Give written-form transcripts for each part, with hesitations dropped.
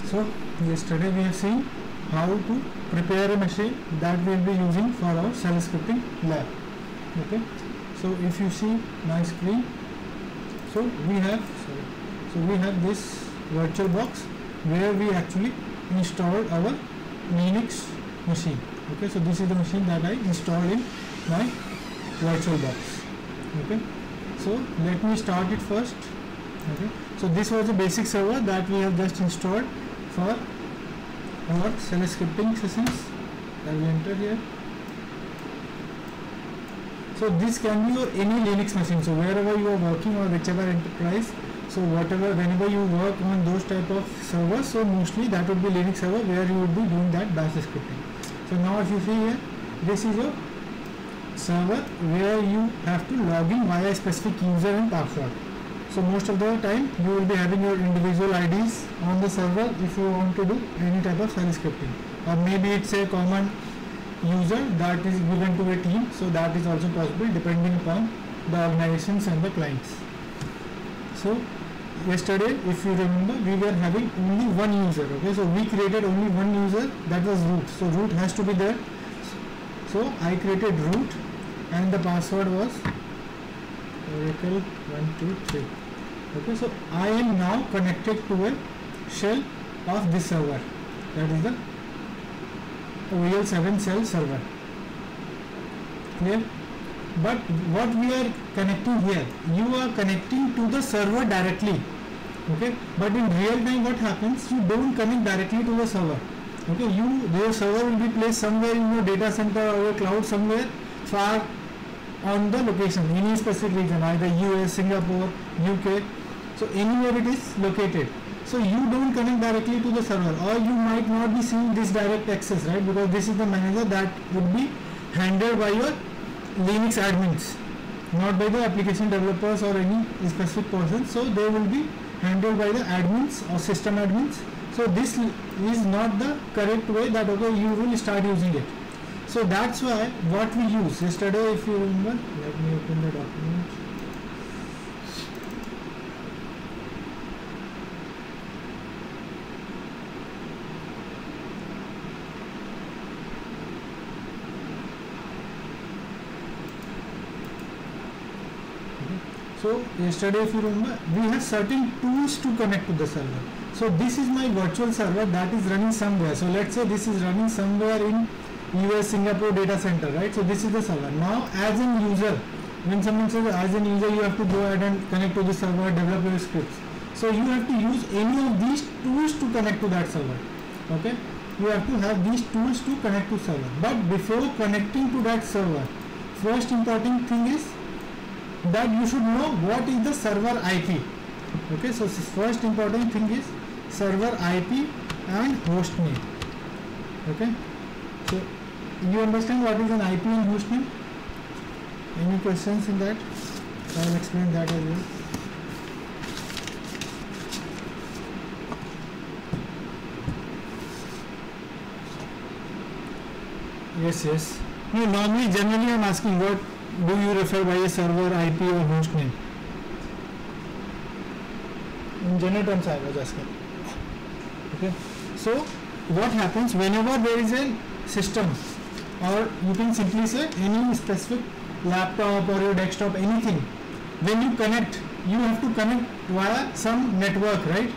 So yesterday we have seen how to prepare a machine that we will be using for our shell scripting lab. Okay, so if you see my screen, so we have this virtual box where we actually installed our Linux machine. Okay, so this is the machine that I installed in my virtual box. Okay, so let me start it first. Okay, so this was a basic server that we have just installed for our shell scripting sessions that we entered here. So this can be your any Linux machine. So wherever you are working or whichever enterprise, so whenever you work on those type of servers, so mostly that would be Linux server where you would be doing that bash scripting. So now if you see here, this is your server where you have to log in via a specific user and password. So most of the time you will be having your individual IDs on the server if you want to do any type of shell scripting, or maybe it's a common user that is given to a team, so that is also possible depending upon the organizations and the clients. So yesterday, if you remember, we were having only one user. Okay, so we created only one user, that was root. So root has to be there. So I created root and the password was Oracle 123. Okay, so I am now connected to a shell of this server, that is the OEL7 shell server. Clear? But what we are connecting here, you are connecting to the server directly. Okay, but in real time what happens, you don't connect directly to the server. Okay, your server will be placed somewhere in your data center or your cloud somewhere far on the location, any specific region, either US, Singapore, UK, so anywhere it is located. So you don't connect directly to the server, or you might not be seeing this direct access, right? Because this is the manager that would be handled by your Linux admins, not by the application developers or any specific person. So they will be handled by the admins or system admins. So this is not the correct way that okay you will start using it. So that's why what we use yesterday, if you remember, let me open the document. So yesterday, if you remember, we have certain tools to connect to the server. So this is my virtual server that is running somewhere. So let's say this is running somewhere in US Singapore data center, right? So this is the server. Now as an user, when someone says as an user, you have to go ahead and connect to the server, develop your scripts. So you have to use any of these tools to connect to that server. Okay, you have to have these tools to connect to server. But before connecting to that server, first important thing is that you should know what is the server IP. Okay, so first important thing is server IP and host name. Okay, so you understand what is an IP and host name? Any questions in that? I will explain that as well. Yes. No, normally, generally I am asking what do you refer by a server IP or host name? In general terms I was asking. Okay, so what happens whenever there is a system, or you can simply say any specific laptop or your desktop, anything, when you connect, you have to connect via some network, right?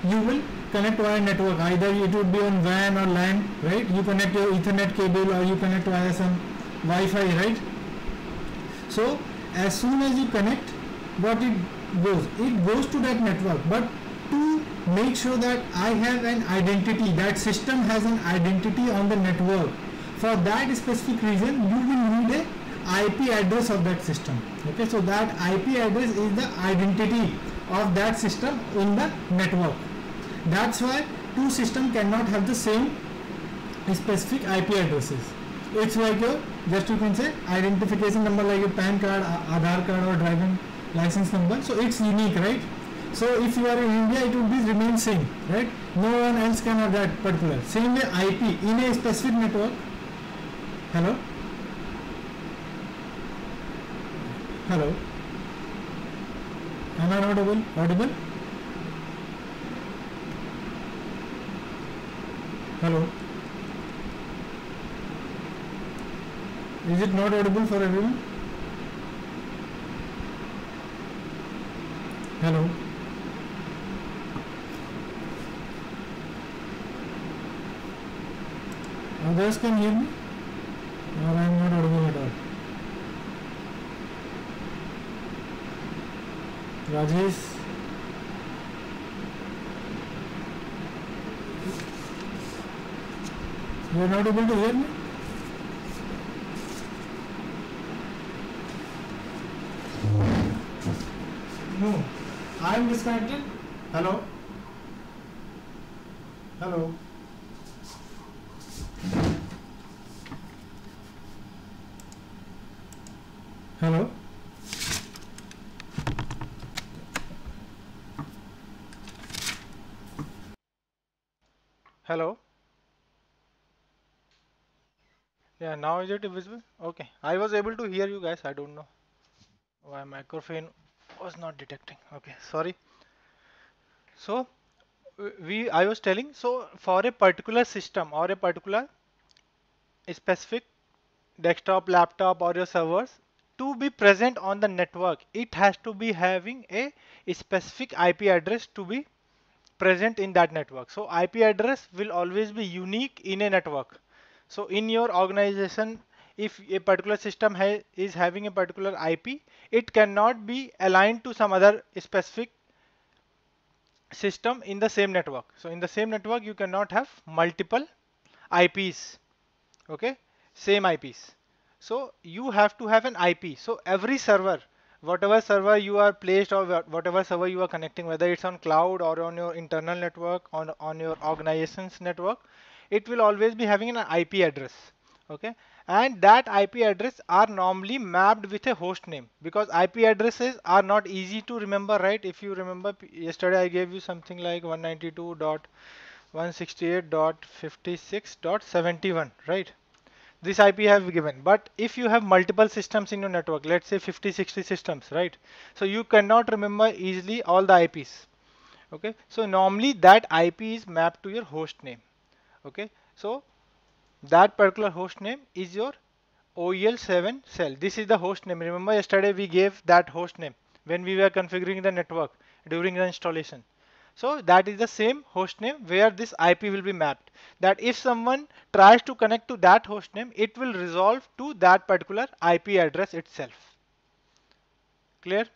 You will connect via network, either it would be on WAN or LAN, right? You connect your Ethernet cable or you connect via some Wi-Fi, right? So as soon as you connect, what it goes to that network. But to make sure that I have an identity, that system has an identity on the network, for that specific reason you will need a IP address of that system. Okay, so that IP address is the identity of that system in the network. That's why two systems cannot have the same specific IP addresses. It's like your, just you can say, identification number like a PAN card, Aadhaar card or driving license number. So it's unique, right? So if you are in India, it would be remain same, right? No one else can have that particular. Same way IP in a specific network. Hello? Hello? Am I not audible? Hello. Is it not audible for everyone? Hello. Others can hear me? Or I am not audible at all? Rajesh? You are not able to hear me? No. I am disconnected. Hello? Hello? Hello? Hello. Yeah, now is it visible? Okay. I was able to hear you guys. I don't know why microphone was not detecting. Okay, sorry. So I was telling, so for a particular system or a particular specific desktop, laptop or your servers to be present on the network, it has to be having a specific IP address to be present in that network. So IP address will always be unique in a network. So in your organization, if a particular system is having a particular IP, it cannot be aligned to some other specific system in the same network. So in the same network, you cannot have multiple IPs. Okay, same IPs. So you have to have an IP. So every server, whatever server you are placed or whatever server you are connecting, whether it's on cloud or on your internal network, on your organization's network, it will always be having an IP address. Okay, and that IP address are normally mapped with a host name, because IP addresses are not easy to remember, right? If you remember yesterday I gave you something like 192.168.56.71, right? This IP have given, but if you have multiple systems in your network, let's say 50 60 systems, right? So you cannot remember easily all the IPs. Okay, so normally that IP is mapped to your host name. Okay, so that particular host name is your OEL7 cell. This is the host name. Remember yesterday we gave that host name when we were configuring the network during the installation. So that is the same host name where this IP will be mapped. That if someone tries to connect to that host name, it will resolve to that particular IP address itself. Clear?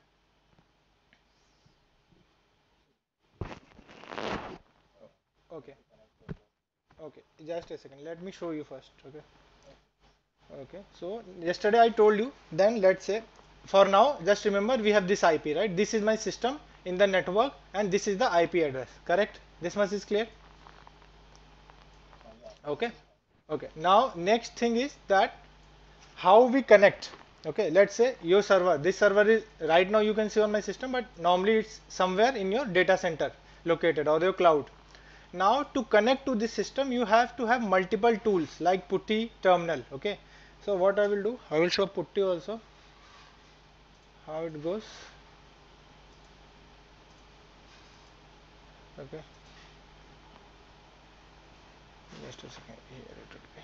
Okay. Okay. Just a second. Let me show you first. Okay. Okay, so yesterday I told you, then let's say for now, just remember we have this IP, right? This is my system in the network and this is the IP address, correct? This much is clear? Okay, okay. Now next thing is that how we connect. Okay, let's say your server, this server is right now you can see on my system, but normally it's somewhere in your data center located or your cloud. Now to connect to this system, you have to have multiple tools like Putty terminal. Okay, so what I will do, I will show Putty also how it goes. Okay, just a second here it would be.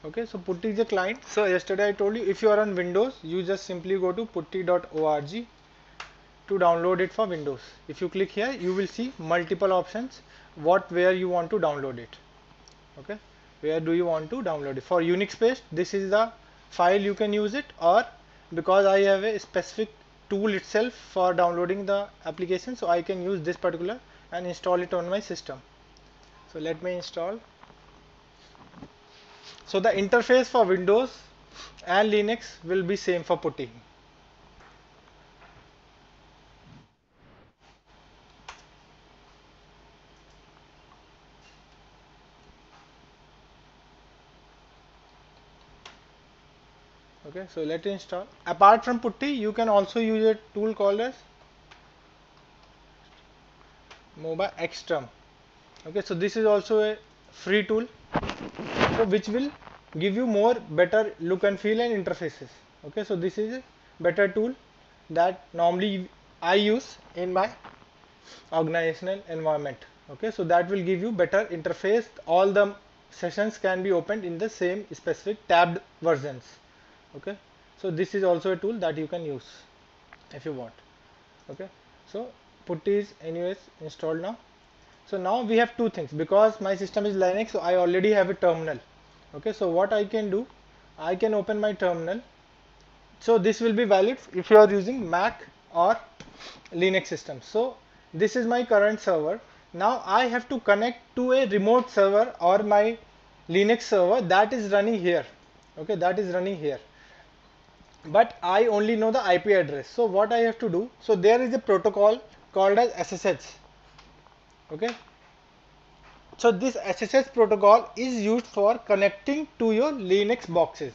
Okay, so Putty is a client. So yesterday I told you, if you are on Windows, you just simply go to putty.org to download it for Windows. If you click here, you will see multiple options, where you want to download it. Okay, where do you want to download it? For Unix based, this is the file you can use it, or because I have a specific tool itself for downloading the application, so I can use this particular and install it on my system. So let me install. So the interface for Windows and Linux will be same for Putty. Okay, so let it install. Apart from putty, you can also use a tool called as Mobile Xterm. Okay, so this is also a free tool, so which will give you more better look and feel and interfaces. Okay, so this is a better tool that normally I use in my organizational environment. Okay, so that will give you better interface. All the sessions can be opened in the same specific tabbed versions. Okay, so this is also a tool that you can use if you want. Okay, so putty is anyways installed now. So now we have two things, because my system is Linux, so I already have a terminal. Okay, so what I can do, I can open my terminal. So this will be valid if you are using Mac or Linux system. So this is my current server. Now I have to connect to a remote server or my Linux server that is running here. Okay, that is running here, but I only know the IP address. So what I have to do, so there is a protocol called as SSH. Okay, so this SSH protocol is used for connecting to your Linux boxes.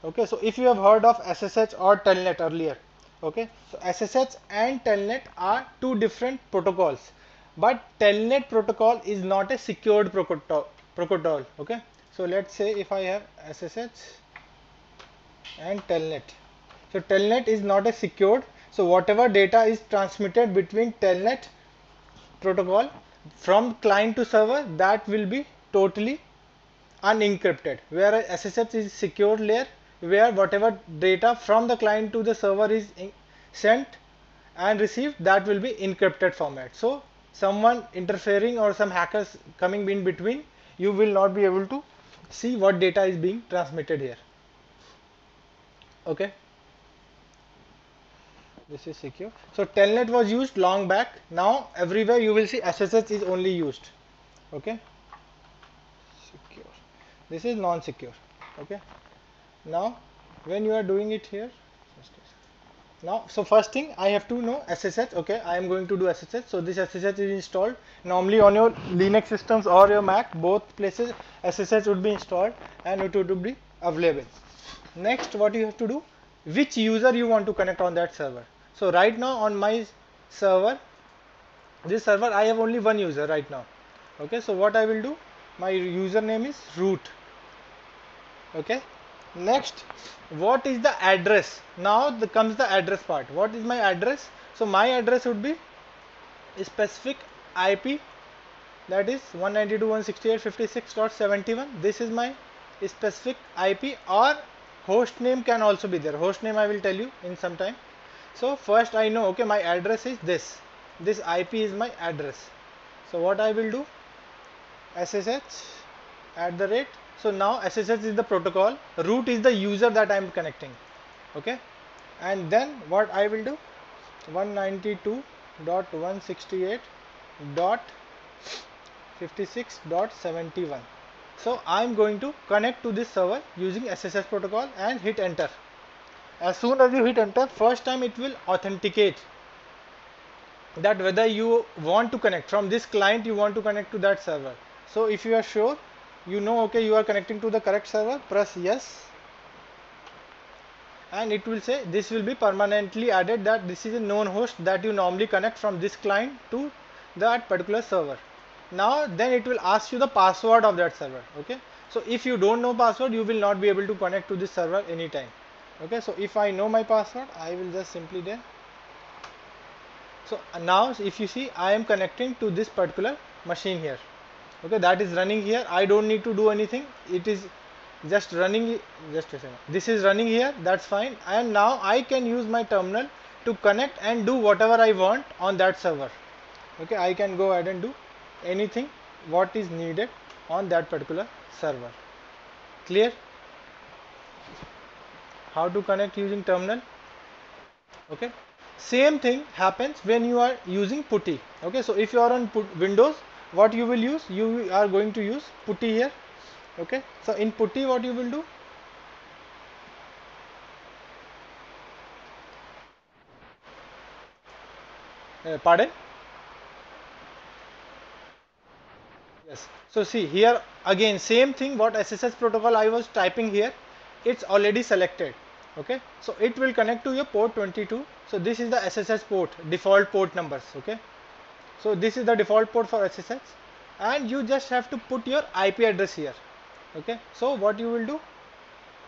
Okay, so if you have heard of SSH or Telnet earlier, okay, so SSH and Telnet are two different protocols, but Telnet protocol is not a secured protocol. Okay, so let's say if I have SSH and Telnet, so Telnet is not a secured, so whatever data is transmitted between Telnet protocol from client to server, that will be totally unencrypted, whereas SSH is secure layer where whatever data from the client to the server is sent and received, that will be encrypted format. So someone interfering or some hackers coming in between, you will not be able to see what data is being transmitted here. Okay, this is secure. So Telnet was used long back. Now everywhere you will see SSH is only used. Okay, secure. This is non-secure. Okay, now when you are doing it here, now so first thing I have to know SSH. Okay, I am going to do SSH. So this SSH is installed. Normally on your Linux systems or your Mac, both places SSH would be installed and it would be available. Next, what you have to do, which user you want to connect on that server. So right now on my server, this server, I have only one user right now. Okay, so what I will do, my username is root. Okay, next, what is the address? Now comes the address part. What is my address? So my address would be a specific IP, that is 192.168.56.71. This is my specific IP, or host name can also be there. Host name I will tell you in some time. So first I know, okay, my address is this. This IP is my address. So what I will do, SSH @ so now SSH is the protocol, root is the user that I am connecting. Okay, and then what I will do, 192.168.56.71. So I am going to connect to this server using SSH protocol and hit enter. As soon as you hit enter, first time it will authenticate that whether you want to connect from this client, you want to connect to that server. So if you are sure, you know, okay, you are connecting to the correct server, press yes, and it will say this will be permanently added, that this is a known host that you normally connect from this client to that particular server. Now then it will ask you the password of that server. Okay, so if you don't know password, you will not be able to connect to this server anytime. Okay, so if I know my password, I will just simply there. So now if you see, I am connecting to this particular machine here. Okay, that is running here. I don't need to do anything. It is just running. Just a second. This is running here. That's fine. And now I can use my terminal to connect and do whatever I want on that server. Okay, I can go ahead and do anything what is needed on that particular server. Clear? How to connect using terminal? Okay. Same thing happens when you are using putty. Okay, so if you are on Windows, what you will use, you are going to use putty here. Okay, so in putty what you will do, pardon, yes, so see here again same thing, what SSH protocol I was typing here, it's already selected. Okay, so it will connect to your port 22. So this is the SSH port, default port numbers. Okay, so this is the default port for SSH, and you just have to put your IP address here. Okay, so what you will do,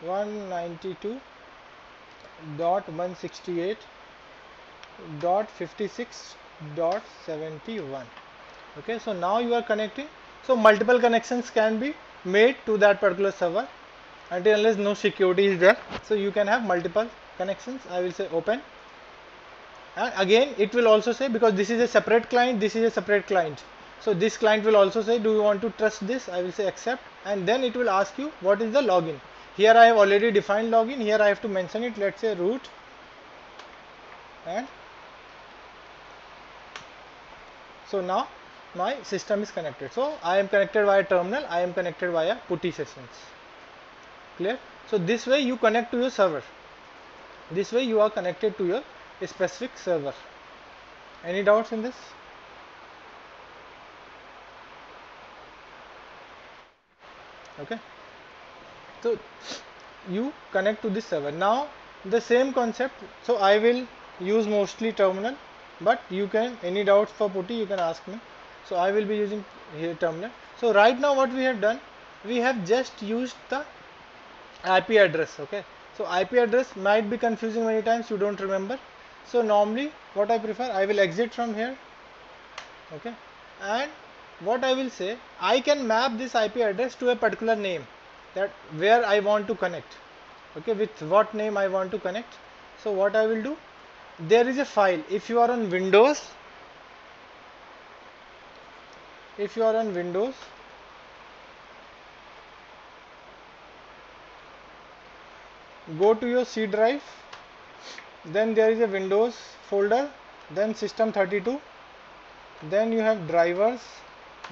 192.168.56.71. Okay, so now you are connecting. So multiple connections can be made to that particular server until unless no security is there. So you can have multiple connections. I will say open, and again it will also say, because this is a separate client, this is a separate client, so this client will also say, do you want to trust this? I will say accept, and then it will ask you what is the login. Here I have already defined login. Here I have to mention it. Let's say root, and so now my system is connected. So I am connected via terminal, I am connected via PuTTY sessions. Clear? So this way you connect to your server. This way you are connected to your specific server. Any doubts in this? Okay, so you connect to this server. Now the same concept, so I will use mostly terminal, but you can, any doubts for PuTTY you can ask me. So I will be using here terminal. So right now what we have done, we have just used the IP address. Okay, so IP address might be confusing many times, you don't remember. So normally what I prefer, I will exit from here. Okay, and what I will say, I can map this IP address to a particular name, that where I want to connect. Okay, with what name I want to connect. So what I will do, there is a file. If you are on Windows, go to your C drive, then there is a Windows folder, then system32, then you have drivers,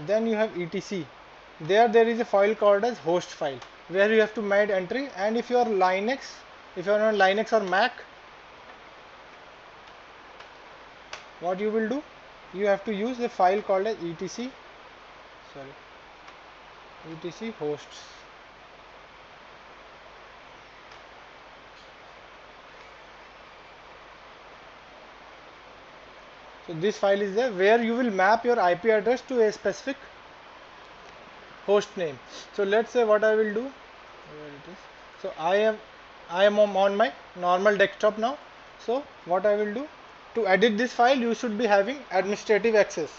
then you have etc. There is a file called as host file, where you have to make entry. And if you are Linux, if you are on Linux or Mac, what you will do, you have to use a file called as etc hosts. So this file is there, where you will map your IP address to a specific host name. So let's say what I will do, where it is. So I am on my normal desktop now. So what I will do, to edit this file, you should be having administrative access.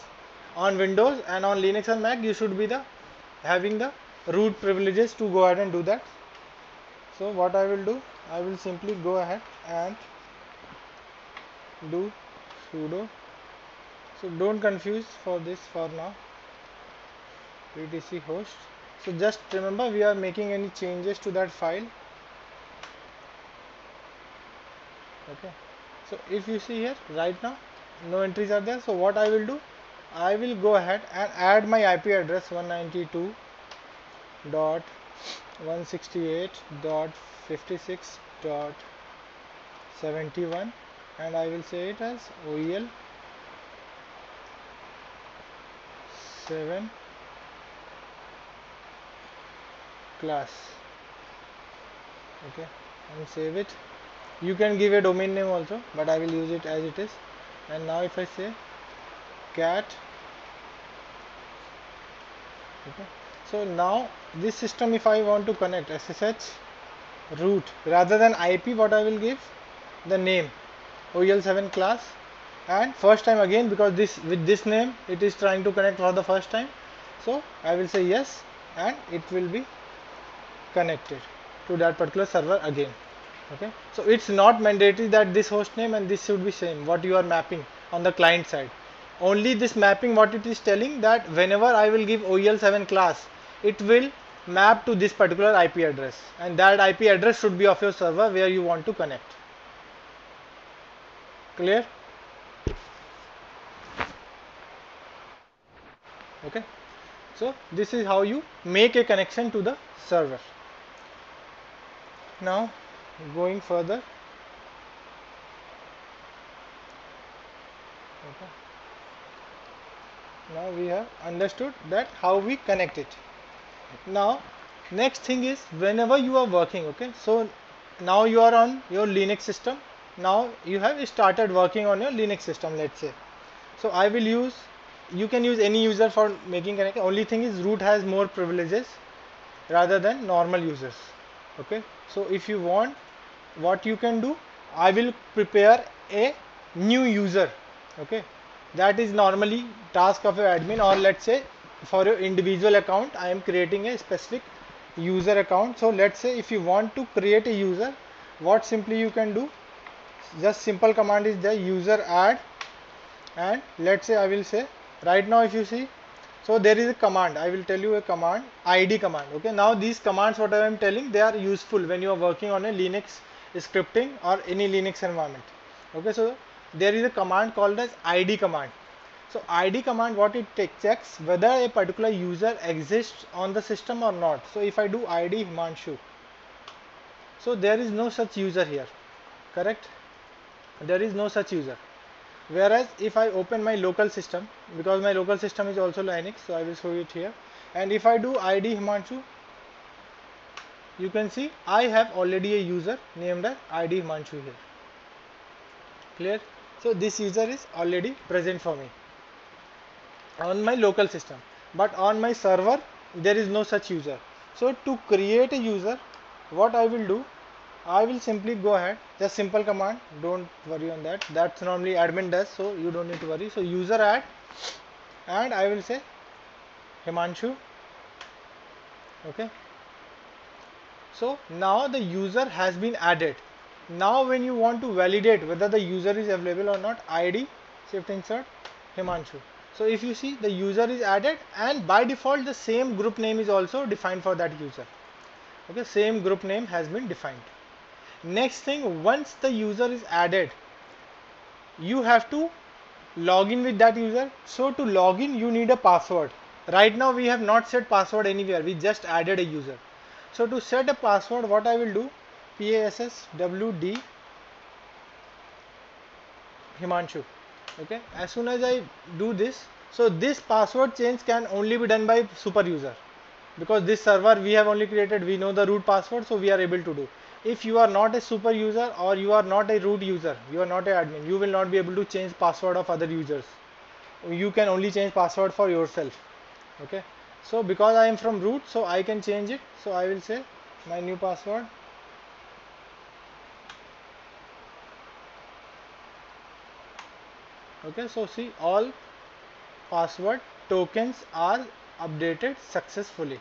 On Windows and on Linux and Mac, you should be having the root privileges to go ahead and do that. So what I will do, I will simply go ahead and do sudo. So don't confuse for this for now, etc host. So just remember, we are making any changes to that file. Okay, so if you see here right now, no entries are there. So what I will do, I will go ahead and add my IP address 192.168.56.71, and I will say it as OEL 7 class. Okay, and save it. You can give a domain name also, but I will use it as it is. And now if I say cat, okay, so now this system, if I want to connect SSH root rather than IP, what I will give, the name OEL7 class, and first time again, because this with this name it is trying to connect for the first time. So I will say yes, and it will be connected to that particular server again. Okay, so it's not mandatory that this host name and this should be same what you are mapping on the client side. Only this mapping, what it is telling, that whenever I will give OEL7 class, it will map to this particular IP address, and that IP address should be of your server where you want to connect. Clear? Okay, so this is how you make a connection to the server. Now going further, okay, now we have understood that how we connect it. Now next thing is, whenever you are working, okay, so now you are on your Linux system. Now you have started working on your Linux system, let's say. So I will use, you can use any user for making connect. Only thing is root has more privileges rather than normal users. Okay, so if you want, what you can do, I will prepare a new user. Okay, that is normally task of your admin, or let's say for your individual account I am creating a specific user account. So let's say if you want to create a user, what simply you can do, just simple command is the user add, and let's say I will say right now, if you see, so there is a command, I will tell you a command, id command. Okay, now these commands what I am telling, they are useful when you are working on a Linux scripting or any Linux environment. Okay, so there is a command called as id command. So id command, what it checks whether a particular user exists on the system or not. So if I do id Himanshu, so there is no such user here, correct? There is no such user. Whereas if I open my local system, because my local system is also Linux, so I will show it here, and if I do id Himanshu, you can see I have already a user named as id Himanshu here. Clear? So this user is already present for me on my local system, but on my server there is no such user. So to create a user, what I will do, I will simply go ahead, just simple command, don't worry on that, that's normally admin does, so you don't need to worry. So user add, and I will say Himanshu. Okay, so now the user has been added. Now when you want to validate whether the user is available or not, id shift insert Himanshu. So if you see, the user is added, and by default the same group name is also defined for that user. Okay, same group name has been defined. Next thing, once the user is added, you have to log in with that user. So to log in, you need a password. Right now we have not set password anywhere, we just added a user. So to set a password, what I will do, passwd Himanshu. Okay, as soon as I do this, so this password change can only be done by super user, because this server we have only created, we know the root password, so we are able to do. If you are not a super user, or you are not a root user, you are not an admin, you will not be able to change password of other users. You can only change password for yourself. Okay, so because I am from root, so I can change it. So I will say my new password. Okay, so see, all password tokens are updated successfully.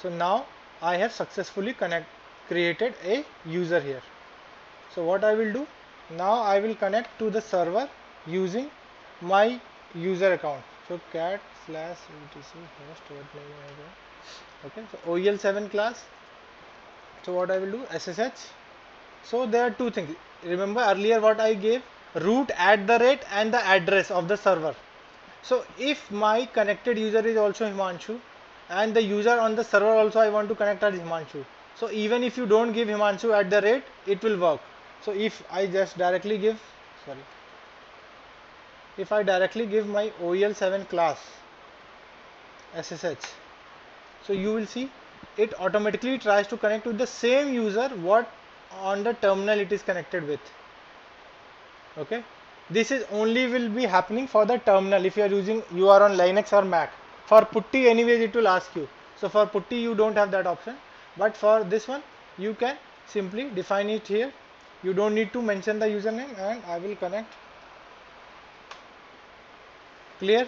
So now I have successfully created a user here. So what I will do, now I will connect to the server using my user account. So cat/etc host, what name I have. Okay, so OEL7 class. So what I will do, SSH. So there are two things. Remember earlier what I gave, root @ and the address of the server. So if my connected user is also Himanshu, and the user on the server also I want to connect as Himanshu, so even if you don't give Himanshu @ it will work. So if I just directly give, if I directly give my OEL7 class SSH, so you will see it automatically tries to connect with the same user what on the terminal it is connected with. Okay, this is only will be happening for the terminal if you are using, you are on Linux or Mac. For putty anyways it will ask you, so for putty you don't have that option, but for this one you can simply define it here. You don't need to mention the username, and I will connect. Clear?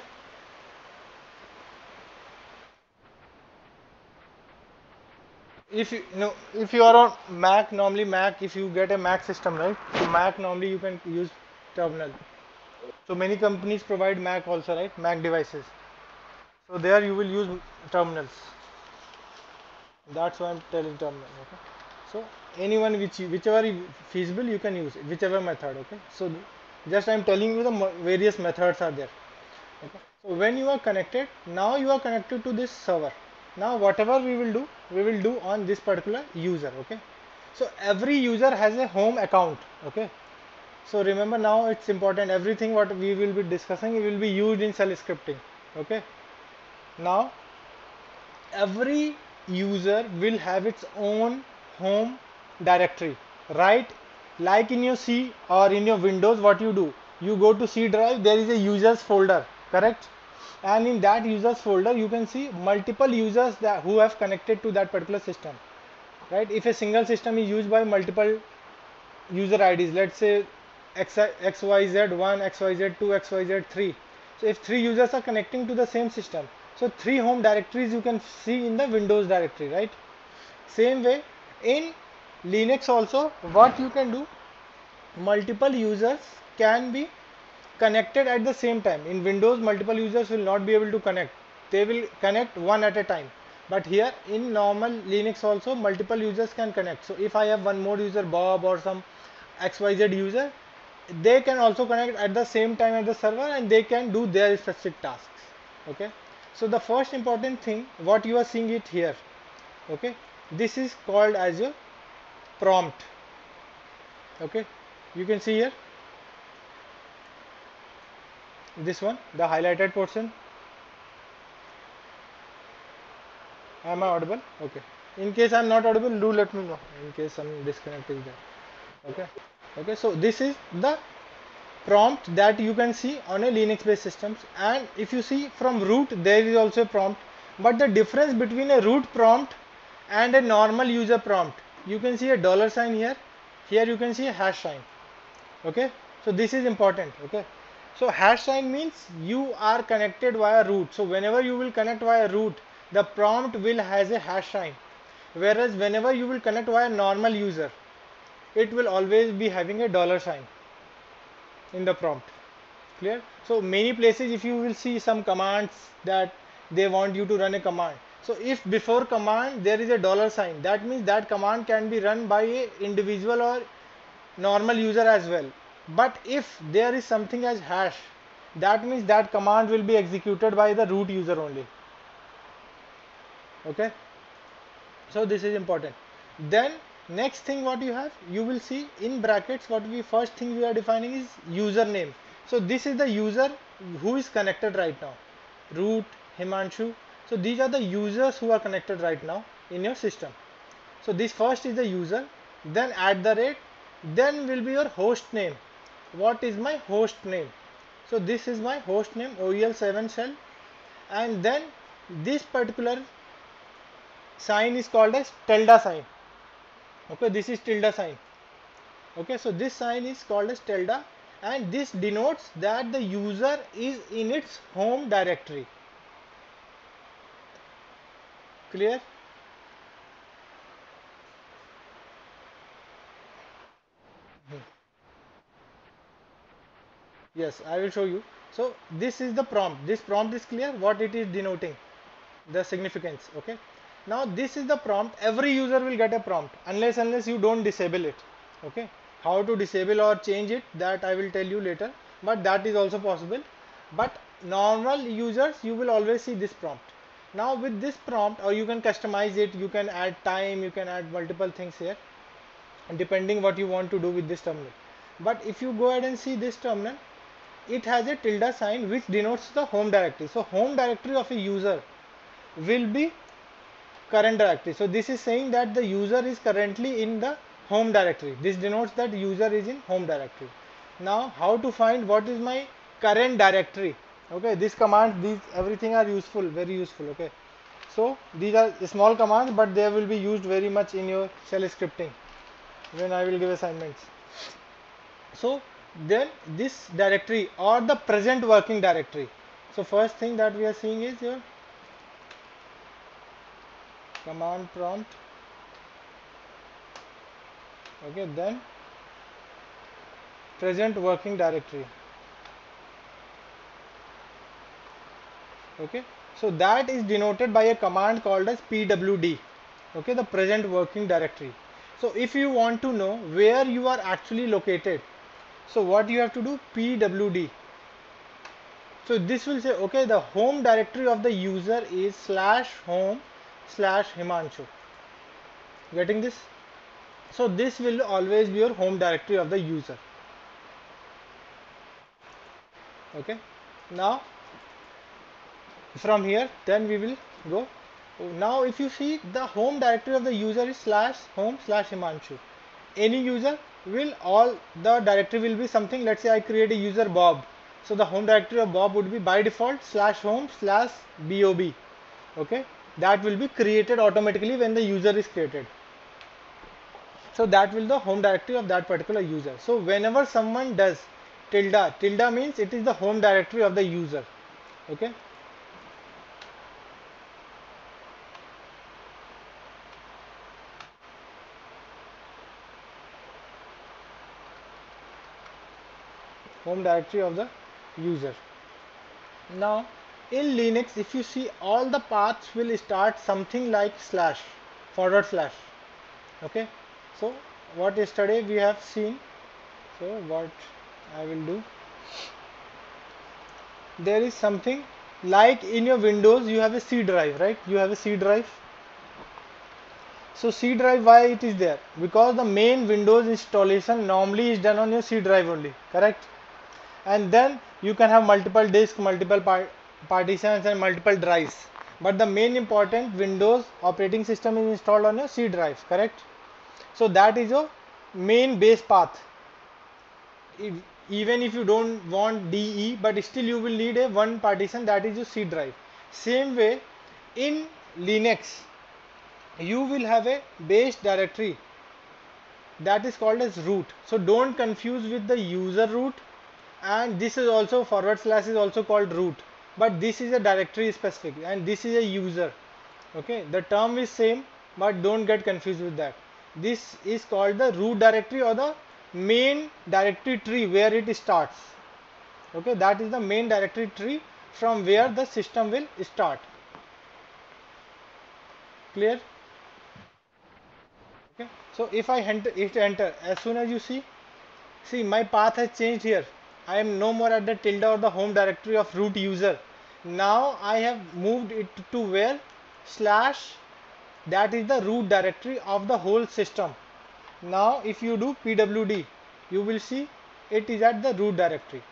If you know, if you are on Mac, normally Mac, if you get a Mac system, right, so Mac normally you can use terminal. So many companies provide Mac also, right, Mac devices, so there you will use terminals. That's why I'm telling terminal. Okay, so anyone whichever feasible you can use, whichever method. Okay, so just I'm telling you the various methods are there. Okay, so when you are connected, now you are connected to this server. Now whatever we will do on this particular user. Okay, so every user has a home account. Okay, so remember, now it's important, everything what we will be discussing will be used in shell scripting. Okay, now every user will have its own home directory. right? Like in your C or in your Windows, what you do, you go to C drive, there is a users folder, correct? And in that users folder you can see multiple users that who have connected to that particular system, right? If a single system is used by multiple user IDs, let's say XYZ1, XYZ2, XYZ3. So if three users are connecting to the same system, so three home directories you can see in the Windows directory, right? Same way in Linux also, what you can do, multiple users can be connected at the same time. In Windows, multiple users will not be able to connect. They will connect one at a time. But here in normal Linux also, multiple users can connect. So if I have one more user, Bob or some XYZ user, they can also connect at the same time at the server and they can do their specific tasks. Okay. So the first important thing, what you are seeing it here. Okay. This is called as your prompt. Okay. You can see here. This one, the highlighted portion. Am I audible? Okay. In case I'm not audible, do let me know. In case some disconnect is there. Okay. Okay. So this is the prompt that you can see on a Linux based systems. And if you see from root, there is also a prompt. But the difference between a root prompt and a normal user prompt, you can see a dollar sign here. Here you can see a hash sign. Okay. So this is important. Okay. So hash sign means you are connected via root. So whenever you will connect via root, the prompt will has a hash sign. Whereas whenever you will connect via normal user, it will always be having a dollar sign in the prompt. Clear? So many places if you will see some commands that they want you to run a command. So if before command there is a dollar sign, that means that command can be run by a individual or normal user as well. But if there is something as hash, that means that command will be executed by the root user only. Okay. So this is important. Then next thing what you have, you will see in brackets, what we first thing we are defining is username. So this is the user who is connected right now. Root, Himanshu. So these are the users who are connected right now in your system. So this first is the user, then @ then will be your host name. What is my host name? So this is my host name, OEL7 shell, and then this particular sign is called as tilde sign. Okay, this is tilde sign. Okay, so this sign is called as tilde, and this denotes that the user is in its home directory. Clear? Yes, I will show you. So this is the prompt. This prompt is clear what it is denoting, the significance. Okay. Now this is the prompt. Every user will get a prompt unless you don't disable it. Okay. How to disable or change it, that I will tell you later. But that is also possible. But normal users, you will always see this prompt. Now with this prompt, or you can customize it. You can add time. You can add multiple things here, depending what you want to do with this terminal. But if you go ahead and see this terminal, it has a tilde sign which denotes the home directory. So home directory of a user will be current directory. So this is saying that the user is currently in the home directory. This denotes that user is in home directory. Now how to find what is my current directory? Okay, this command, these everything are useful, very useful. Okay, so these are small commands, but they will be used very much in your shell scripting when I will give assignments. So then this directory or the present working directory. So first thing that we are seeing is your command prompt. Okay, then present working directory. Okay, so that is denoted by a command called as pwd. Okay, the present working directory. So if you want to know where you are actually located, so what you have to do, pwd. So this will say, okay, the home directory of the user is /home/Himanshu. Getting this? So this will always be your home directory of the user. Okay. Now from here, then we will go. Now if you see, the home directory of the user is /home/Himanshu. any user will, all the directory will be something. Let's say I create a user Bob, so the home directory of Bob would be by default /home/bob. Okay, that will be created automatically when the user is created. So that will the home directory of that particular user. So whenever someone does tilde means it is the home directory of the user. Okay, home directory of the user. Now in Linux, if you see, all the paths will start something like // okay. So what yesterday we have seen, so what I will do, there is something like in your Windows you have a C drive, right? You have a C drive. So C drive, why it is there? Because the main Windows installation normally is done on your C drive only, correct? And then you can have multiple disks, multiple partitions and multiple drives, but the main important Windows operating system is installed on your C drive, correct? So that is your main base path. Even if you don't want DE, but still you will need a one partition, that is your C drive. Same way in Linux you will have a base directory that is called as root. So don't confuse with the user root, and this is also / is also called root, but this is a directory specific and this is a user. Okay, the term is same, but don't get confused with that. This is called the root directory or the main directory tree where it starts. Okay, that is the main directory tree from where the system will start. Clear? Okay, so if I enter, as soon as you see my path has changed here. I am no more at the tilde or the home directory of root user. Now I have moved it to where / that is the root directory of the whole system. Now if you do pwd, you will see it is at the root directory,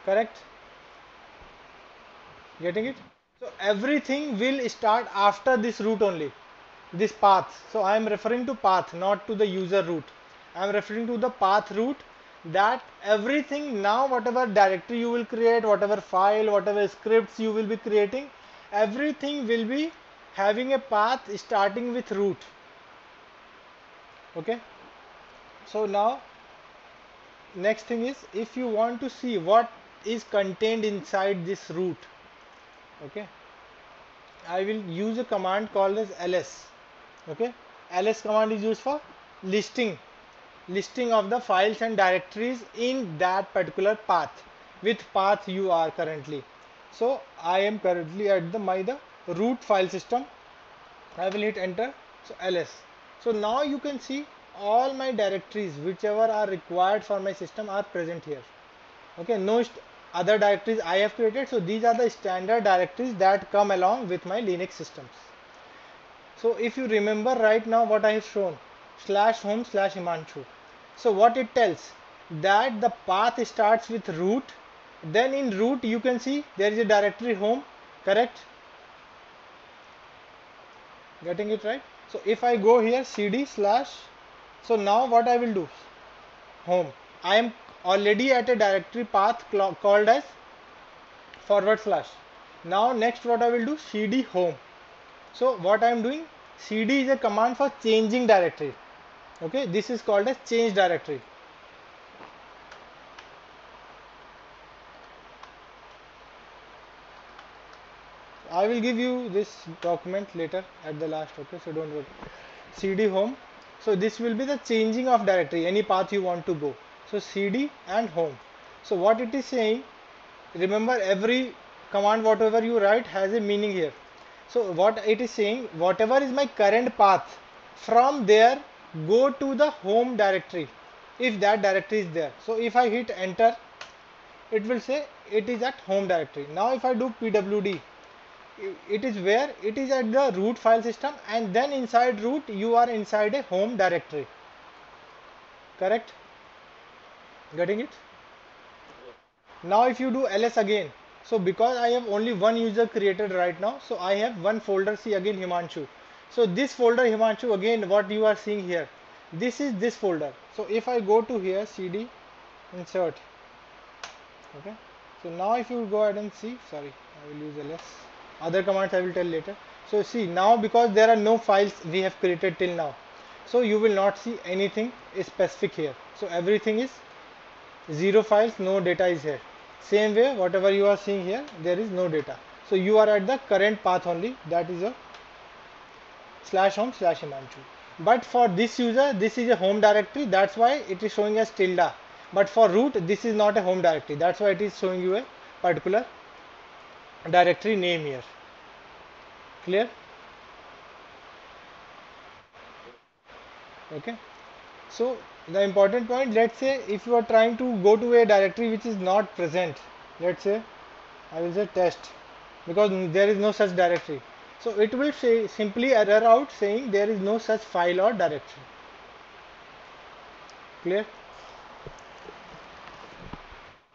correct? Getting it? So everything will start after this root only, this path. So I am referring to path, not to the user root. I am referring to the path root, that everything now, whatever directory you will create, whatever file, whatever scripts you will be creating, everything will be having a path starting with root. Okay, so now next thing is, if you want to see what is contained inside this root, okay, I will use a command called as ls. Okay, ls command is used for listing of the files and directories in that particular path, with path you are currently. So I am currently at the root file system. I will hit enter. So ls. So now you can see all my directories whichever are required for my system are present here. Okay, no other directories I have created. So these are the standard directories that come along with my Linux systems. So if you remember right now what I have shown, /home/Himanshu. So what it tells, that the path starts with root, then in root you can see there is a directory home, correct? Getting it right? So if I go here cd/, so now what I will do, home, I am already at a directory path called as /. Now next what I will do, cd home. So what I am doing, cd is a command for changing directory. Okay, this is called as change directory. I will give you this document later at the last. Okay, so don't worry. cd home. So this will be the changing of directory, any path you want to go. So cd and home. So what it is saying, remember every command whatever you write has a meaning here. So what it is saying, whatever is my current path, from there go to the home directory if that directory is there. So if I hit enter, it will say it is at home directory. Now if I do pwd, it is where it is at the root file system, and then inside root you are inside a home directory, correct? Getting it? Now if you do ls again, so because I have only one user created right now, so I have one folder, see again Himanshu. So this folder Himanshu, again what you are seeing here, this is this folder. So if I go to here, cd insert, okay, so now if you go ahead and see, sorry, I will use ls, other commands I will tell later. So see, now because there are no files we have created till now, so you will not see anything specific here. So everything is zero files, no data is here. Same way, whatever you are seeing here, there is no data. So you are at the current path only, that is a /home/Himanshu. But for this user, this is a home directory, that's why it is showing as tilde. But for root, this is not a home directory, that's why it is showing you a particular directory name here. Clear? Okay. So the important point, let's say if you are trying to go to a directory which is not present, let's say I will say test, because there is no such directory. So it will say simply error out saying there is no such file or directory. Clear?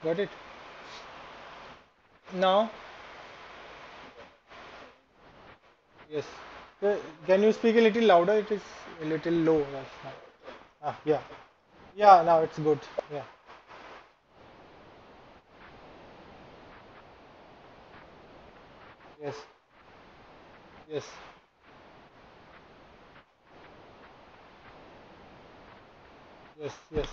Got it? Now, yes. Can you speak a little louder? It is a little low. Yes. Yeah. Yeah, now it's good. Yeah. Yes. Yes. Yes. Yes.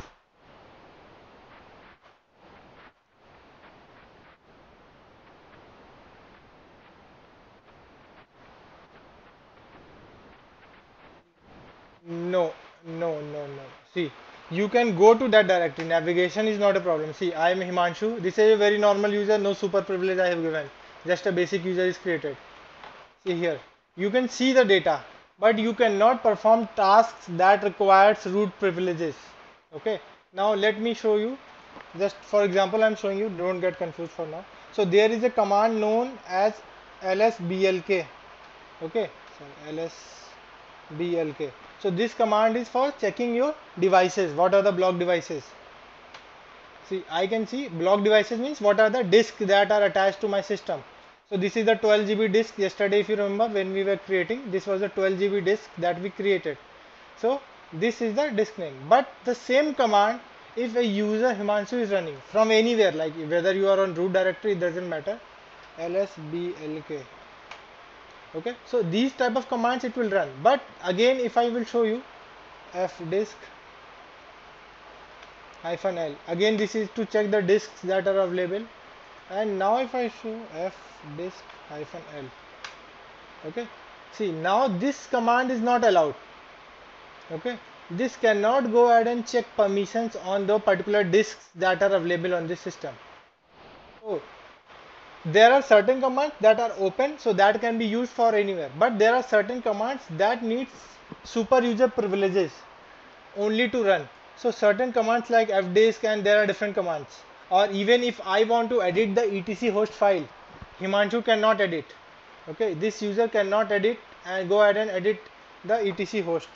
No, no, no, no. See, you can go to that directory. Navigation is not a problem. See, I am Himanshu. This is a very normal user. No super privilege I have given. Just a basic user is created. See here. You can see the data, but you cannot perform tasks that requires root privileges. Okay. Now let me show you. Just for example, I am showing you. Don't get confused for now. So there is a command known as lsblk. Okay. So lsblk. So this command is for checking your devices. What are the block devices? See, I can see block devices means what are the disks that are attached to my system. So this is the 12 GB disk. Yesterday, if you remember, when we were creating, this was a 12 GB disk that we created. So this is the disk name. But the same command, if a user Himanshu is running from anywhere, like whether you are on root directory, it doesn't matter. lsblk. Okay, so these type of commands it will run. But again, if I will show you fdisk -l, again this is to check the disks that are available. And now if I show fdisk -l, okay, see now this command is not allowed. Okay, this cannot go ahead and check permissions on the particular disks that are available on this system. So there are certain commands that are open, so that can be used for anywhere, but there are certain commands that needs super user privileges only to run. So certain commands like fdisk, and there are different commands, or even if I want to edit the etc host file, Himanshu cannot edit. Okay, this user cannot edit and go ahead and edit the etc host.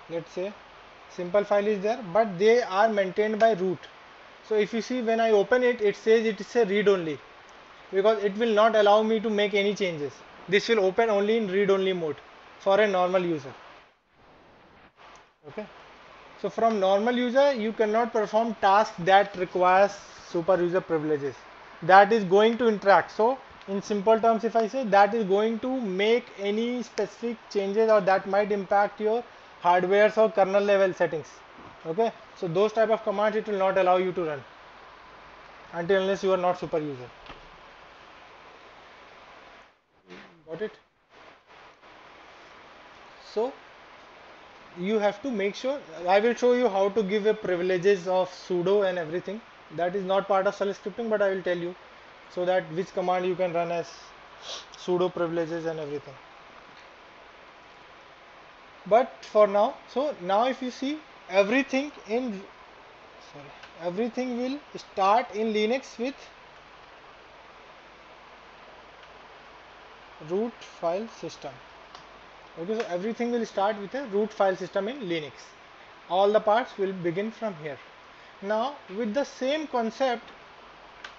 Let's say simple file is there, but they are maintained by root. So if you see, when I open it, it says it is a read only, because it will not allow me to make any changes. This will open only in read only mode for a normal user. Okay, so from normal user you cannot perform tasks that requires super user privileges, that is going to interact. So in simple terms, if I say, that is going to make any specific changes, or that might impact your hardwares or kernel level settings. Okay, so those type of commands it will not allow you to run until unless you are not super user. Got it? So you have to make sure, I will show you how to give a privileges of sudo and everything. That is not part of shell scripting, but I will tell you, so that which command you can run as sudo privileges and everything. But for now, so now if you see, everything in, sorry, everything will start in Linux with root file system. Okay, so everything will start with a root file system in Linux. All the parts will begin from here. Now with the same concept,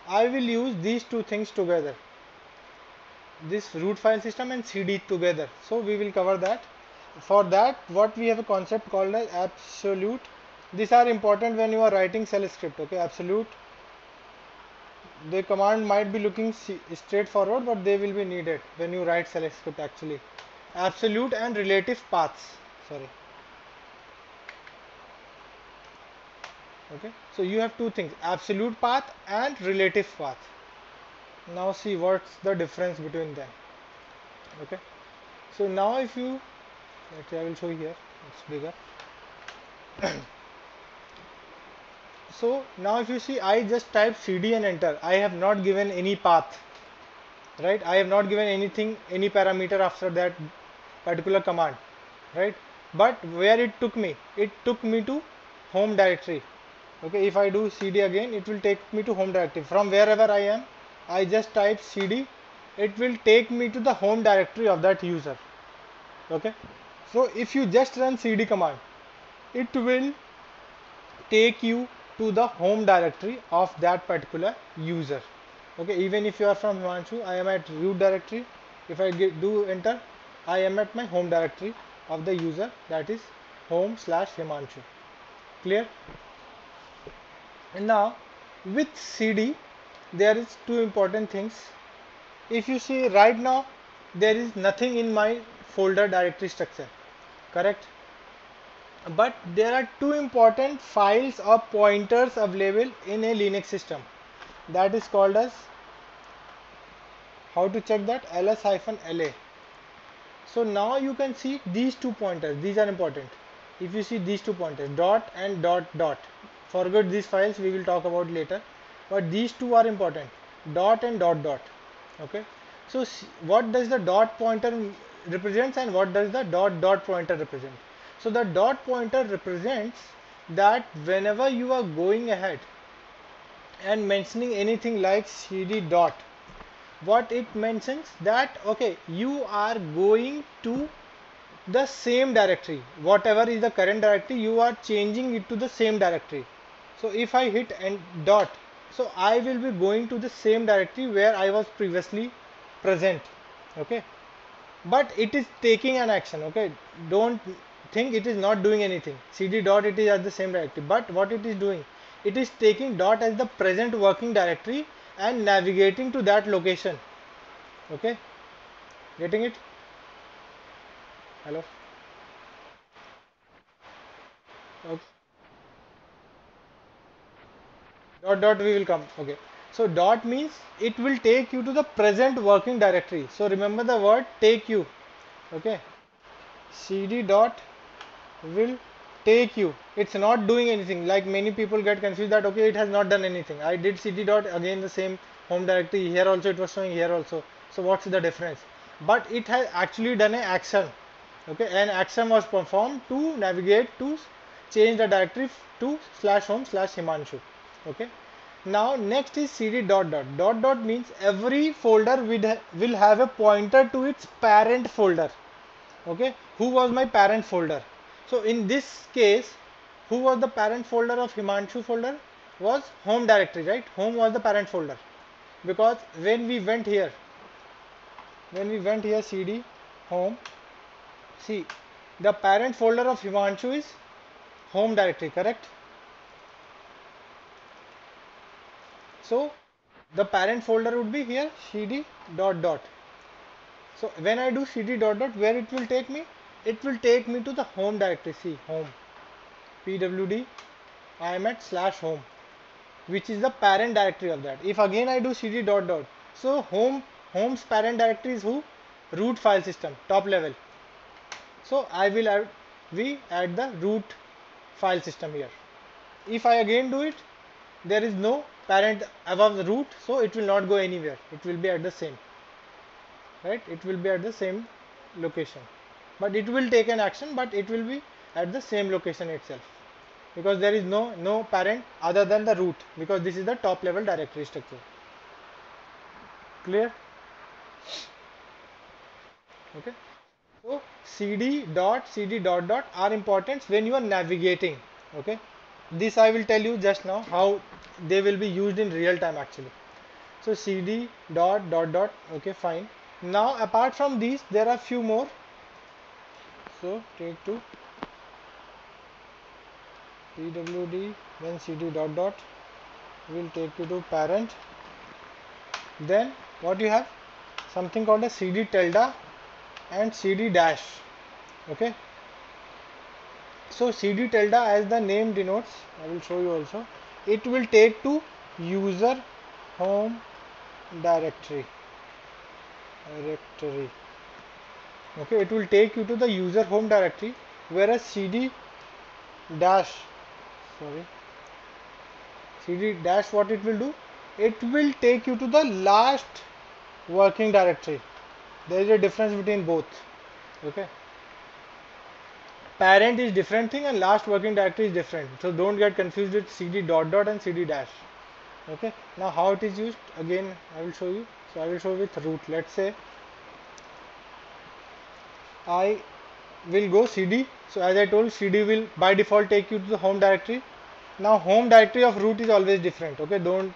I will use these two things together, this root file system and cd together. So we will cover that. for that what we have a concept called as absolute. These are important when you are writing shell script. Okay, absolute, the command might be looking straightforward, but they will be needed when you write shell script actually. Absolute and relative paths, sorry. Okay, so you have two things, absolute path and relative path. Now see what's the difference between them. Okay, so now if you, actually I will show you here, it's bigger. So now if you see, I just type cd and enter. I have not given any path, right? I have not given anything, any parameter after that particular command, right? But where it took me to home directory. Okay, if I do cd again, it will take me to home directory. From wherever I am, I just type cd, it will take me to the home directory of that user. Okay, so if you just run cd command, it will take you to the home directory of that particular user. Okay, even if you are from Himanshu, I am at root directory. If I do enter, I am at my home directory of the user, that is home/Himanshu. Clear? And now with cd there is two important things. If you see right now, there is nothing in my folder directory structure, correct? But there are two important files or pointers available in a Linux system, that is called as, how to check that, ls-la. So now you can see these two pointers, these are important. If you see these two pointers, dot and dot dot, forget these files, we will talk about later, but these two are important, dot and dot dot. Okay, so what does the dot pointer represents and what does the dot dot pointer represent? So the dot pointer represents that whenever you are going ahead and mentioning anything like cd dot, what it mentions that, okay, you are going to the same directory, whatever is the current directory, you are changing it to the same directory. So if I hit and dot, so I will be going to the same directory where I was previously present. Okay, but it is taking an action. Okay, don't think it is not doing anything. cd dot, it is at the same directory, but what it is doing, it is taking dot as the present working directory and navigating to that location. Okay, getting it? Hello? Okay. Dot dot we will come. Okay, so dot means it will take you to the present working directory. So remember the word take you. Okay, cd dot will take you, it's not doing anything. Like many people get confused that, okay, it has not done anything, I did cd dot, again the same home directory, here also it was showing, here also, so what's the difference? But it has actually done an action. Okay, an action was performed to navigate to change the directory to /home/Himanshu. Okay, now next is cd dot dot. Dot dot means every folder will have a pointer to its parent folder. Okay, who was my parent folder? So in this case, who was the parent folder of Himanshu folder? Was home directory, right? Home was the parent folder, because when we went here cd home, see, the parent folder of Himanshu is home directory, correct? So the parent folder would be here cd dot dot. So when I do cd dot dot, where it will take me? It will take me to the home directory. See, home, pwd, I am at /home, which is the parent directory of that. If again I do cd dot dot, so home's parent directory is who? Root file system, top level. So I will add the root file system here. If I again do it, there is no parent above the root, so it will not go anywhere. It will be at the same, right? It will be at the same location, but it will take an action, but it will be at the same location itself, because there is no parent other than the root, because this is the top level directory structure. Clear? Okay, so cd dot dot are important when you are navigating. Okay, this I will tell you just now how they will be used in real time actually. So cd dot dot dot, okay, fine. Now apart from these, there are few more So take to pwd, then cd dot dot will take you to parent. Then what you have, something called a cd tilde and cd dash. Okay, so cd tilde, as the name denotes, I will show you also, it will take to user home directory. Okay, it will take you to the user home directory, whereas cd dash, sorry, cd dash, what it will do, it will take you to the last working directory. There is a difference between both. Okay, parent is different thing and last working directory is different, so don't get confused with cd dot dot and cd dash. Okay, now how it is used, again I will show you. So I will show with root. Let's say I will go cd, so as I told, cd will by default take you to the home directory. Now home directory of root is always different. Okay, don't,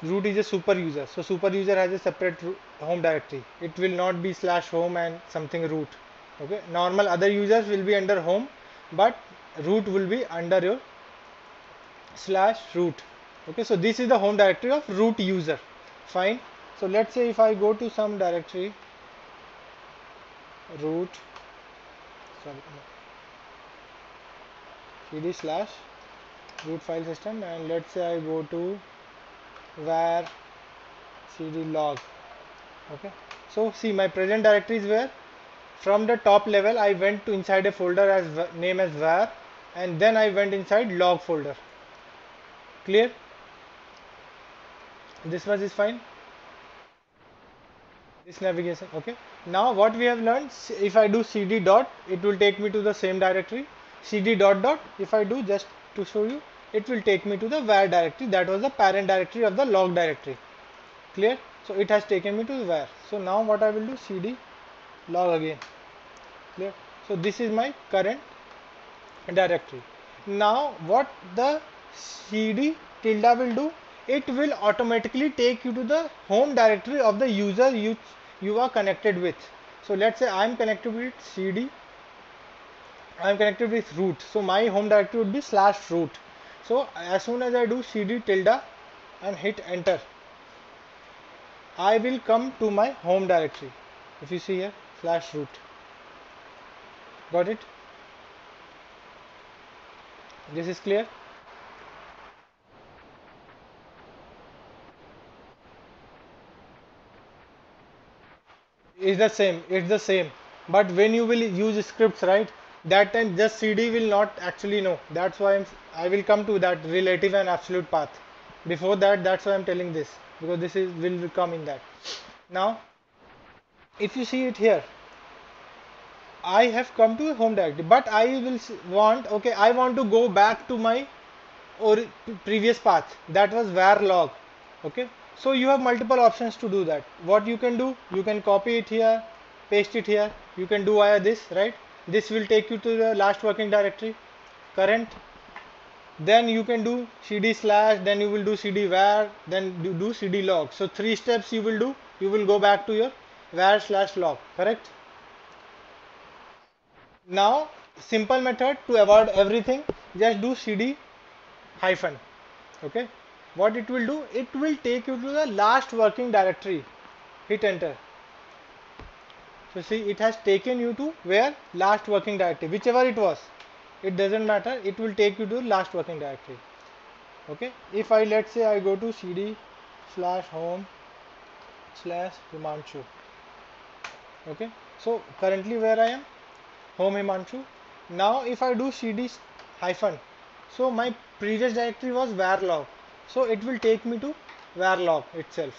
root is a super user, so super user has a separate home directory. It will not be slash home and something root. Okay, normal other users will be under home, but root will be under your slash root. Okay, so this is the home directory of root user. Fine. So let's say if I go to some directory, root, sorry, cd slash root file system, and let's say I go to var cd log. Okay, so see, my present directory is where, from the top level I went to inside a folder as name as var, and then I went inside log folder. Clear? This much is fine. This navigation. Okay, now what we have learned, if I do cd dot, it will take me to the same directory. Cd dot dot, if I do, just to show you, it will take me to the var directory, that was the parent directory of the log directory. Clear? So it has taken me to the var. So now what I will do, cd log again. Clear? So this is my current directory. Now what the cd tilde will do, it will automatically take you to the home directory of the user you are connected with. So let's say I am connected with cd, I am connected with root, so my home directory would be slash root. So as soon as I do cd tilde and hit enter, I will come to my home directory. If you see here, slash root. Got it? This is clear? It's the same, but when you will use scripts, right, that time just cd will not actually know. That's why I will come to that relative and absolute path. Before that, that's why I'm telling this, because this is will come in that. Now if you see it here, I have come to a home directory, but I will want, okay, I want to go back to my or previous path, that was var log. Okay, so you have multiple options to do that. What you can do, you can copy it here, paste it here, you can do via this, right? This will take you to the last working directory, current. Then you can do cd slash, then you will do cd var, then do cd log. So 3 steps you will do. You will go back to your var slash log, correct? Now simple method to avoid everything, just do cd hyphen. Okay, what it will do, it will take you to the last working directory. Hit enter. So see, it has taken you to where, last working directory, whichever it was, it doesn't matter, it will take you to last working directory. Okay, if I, let's say I go to cd slash home slash Himanshu. Okay, so currently where I am, home Himanshu. Now if I do cd hyphen, so my previous directory was var log, so it will take me to var log itself.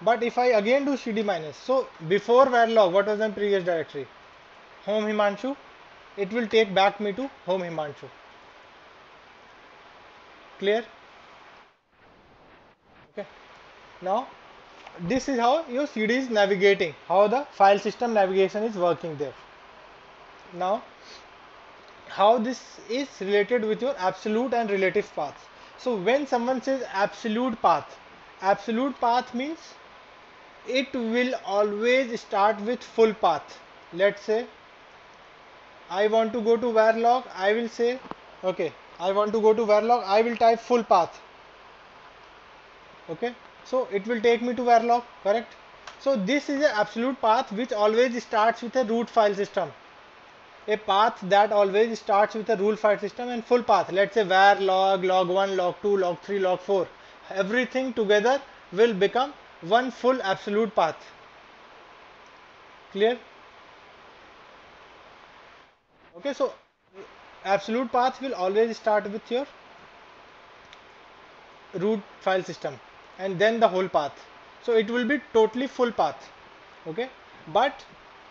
But if I again do cd minus, so before var log, what was my previous directory? Home Himanshu. It will take back me to home Himanshu. Clear? Okay. Now this is how your cd is navigating, how the file system navigation is working there. Now how this is related with your absolute and relative paths. So when someone says absolute path means it will always start with full path. Let's say I want to go to varlog, I will say, okay, I want to go to varlog, I will type full path. Okay, so it will take me to varlog, correct? So this is an absolute path which always starts with a root file system. A path that always starts with a rule file system and full path. Let's say var log, log1, log2, log3, log4. Everything together will become one full absolute path. Clear? Okay, so absolute path will always start with your root file system and then the whole path. So it will be totally full path. Okay, but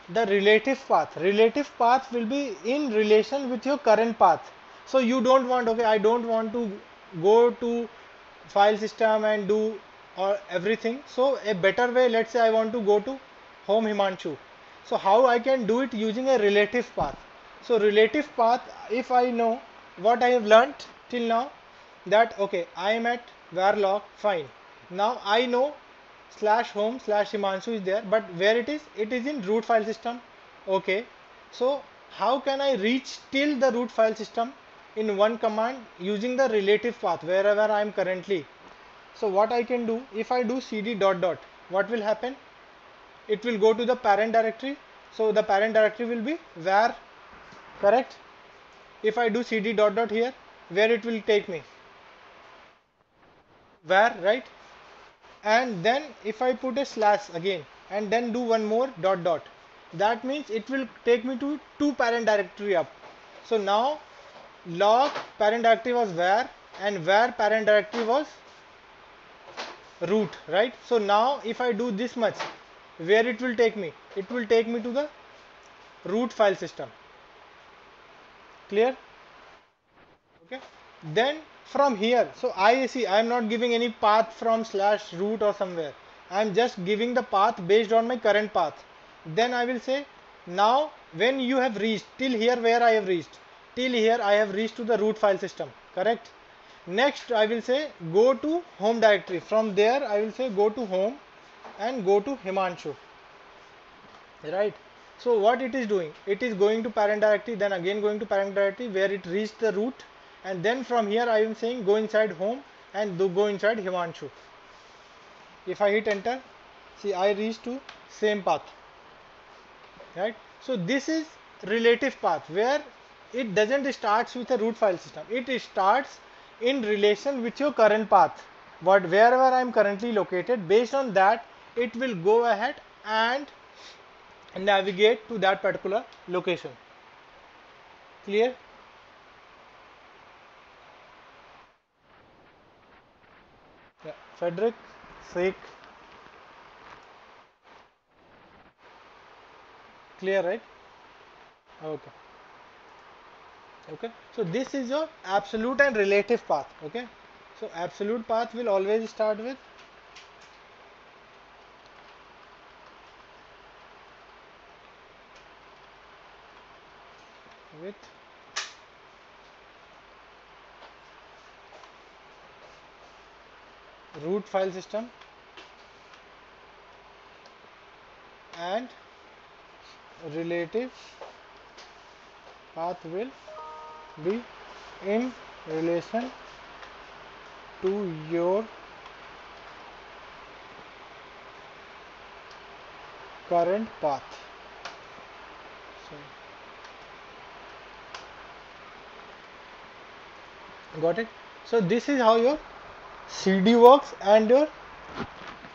the relative path will be in relation with your current path. So you don't want, okay, I don't want to go to file system and do or everything. So a better way, let's say I want to go to home Himanshu. So how I can do it using a relative path? So relative path, if I know what I have learnt till now, that okay, I am at varlog, fine. Now I know slash home slash Himanshu is there, but where it is? It is in root file system. Okay, so how can I reach till the root file system in one command using the relative path wherever I am currently? So what I can do, if I do cd dot dot, what will happen? It will go to the parent directory. So the parent directory will be var, correct? If I do cd dot dot here, where it will take me? Var, right? And then if I put a slash again and then do one more dot dot, that means it will take me to two parent directory up. So now log parent directory was var and var parent directory was root, right? So now if I do this much, where it will take me? It will take me to the root file system. Clear? Okay, then from here, so I see I am not giving any path from slash root or somewhere. I am just giving the path based on my current path. Then I will say, now when you have reached till here, where I have reached, till here I have reached to the root file system, correct? Next I will say go to home directory. From there I will say go to home and go to Himanshu, right? So what it is doing, it is going to parent directory, then again going to parent directory where it reached the root, and then from here I am saying go inside home and go inside Himanshu. If I hit enter, see I reach to same path, right? So this is relative path where it doesn't starts with a root file system, it starts in relation with your current path, but wherever I am currently located, based on that it will go ahead and navigate to that particular location. Clear? Yeah. Frederick, Sik, clear, right? Okay. Okay. So this is your absolute and relative path. Okay. So absolute path will always start with root file system and relative path will be in relation to your current path. So, got it? So this is how your CD works and your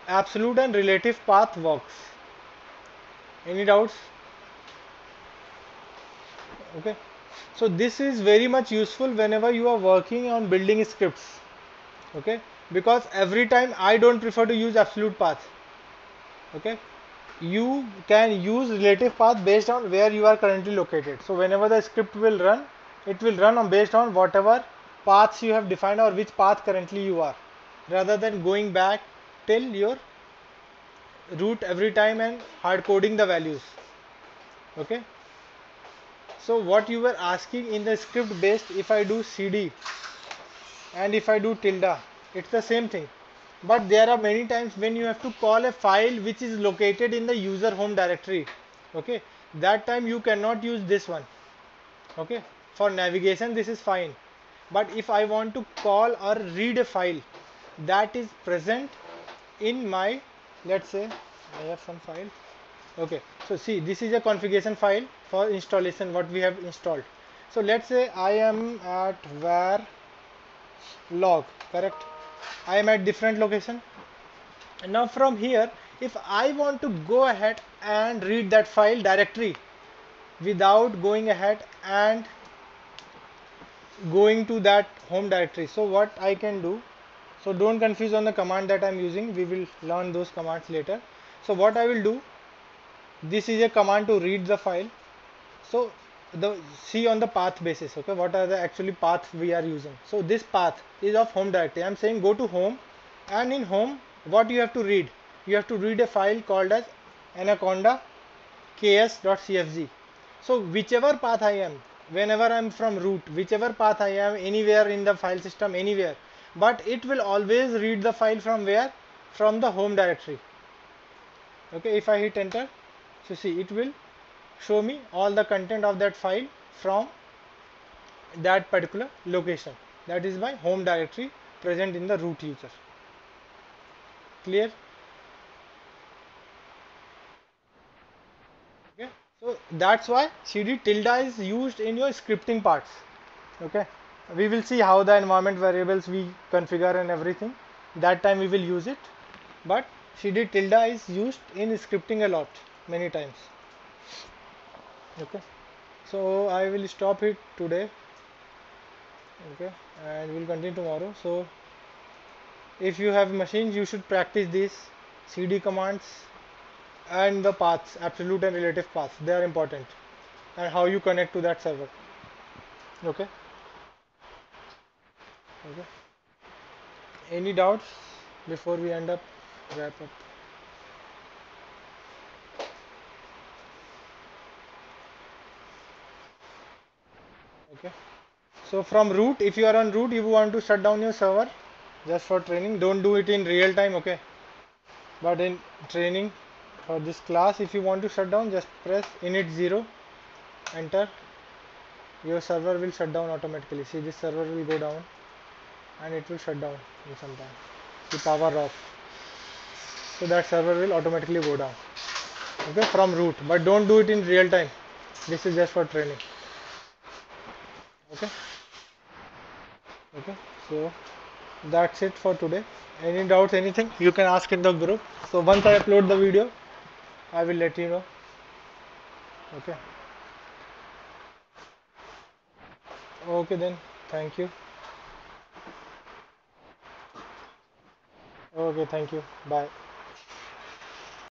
absolute and relative path works. Any doubts? Okay, so this is very much useful whenever you are working on building scripts. Okay, because every time I don't prefer to use absolute path. Okay, you can use relative path based on where you are currently located. So whenever the script will run, it will run on based on whatever paths you have defined or which path currently you are, rather than going back till your root every time and hard coding the values. Okay, so what you were asking in the script based, if I do cd and if I do tilde, it's the same thing, but there are many times when you have to call a file which is located in the user home directory. Okay, that time you cannot use this one. Okay, for navigation this is fine, but if I want to call or read a file that is present in my, let's say I have some file. Okay, so see, this is a configuration file for installation what we have installed. So let's say I am at var log, correct? I am at different location. And now from here, if I want to go ahead and read that file directory without going ahead and going to that home directory, so what I can do, so don't confuse on the command that I'm using, we will learn those commands later. So what I will do, this is a command to read the file. So the see on the path basis, okay, what are the actually path we are using. So this path is of home directory. I'm saying go to home, and in home what you have to read, you have to read a file called as anaconda ks.cfg. So whichever path I am, whenever I'm from root, whichever path I am anywhere in the file system, anywhere, but it will always read the file from where, from the home directory. Okay, if I hit enter, so see, it will show me all the content of that file from that particular location, that is my home directory present in the root user. Clear? Okay, so that's why cd tilde is used in your scripting parts. Okay, we will see how the environment variables we configure and everything, that time we will use it, but cd tilde is used in scripting a lot, many times. Okay, so I will stop it today. Okay, and we'll continue tomorrow. So if you have machines, you should practice these cd commands and the paths, absolute and relative paths, they are important, and how you connect to that server. Okay, okay, any doubts before we end up, wrap up? Okay, so from root, if you are on root, you want to shut down your server just for training, don't do it in real time. Okay, but in training for this class, if you want to shut down, just press init 0, enter, your server will shut down automatically. See, this server will go down and it will shut down in some time, the power off, so that server will automatically go down. Okay, from root, but don't do it in real time, this is just for training. Okay, okay, so that's it for today. Any doubts, anything you can ask in the group. So once I upload the video, I will let you know. Okay, okay, then thank you. Okay, thank you, bye.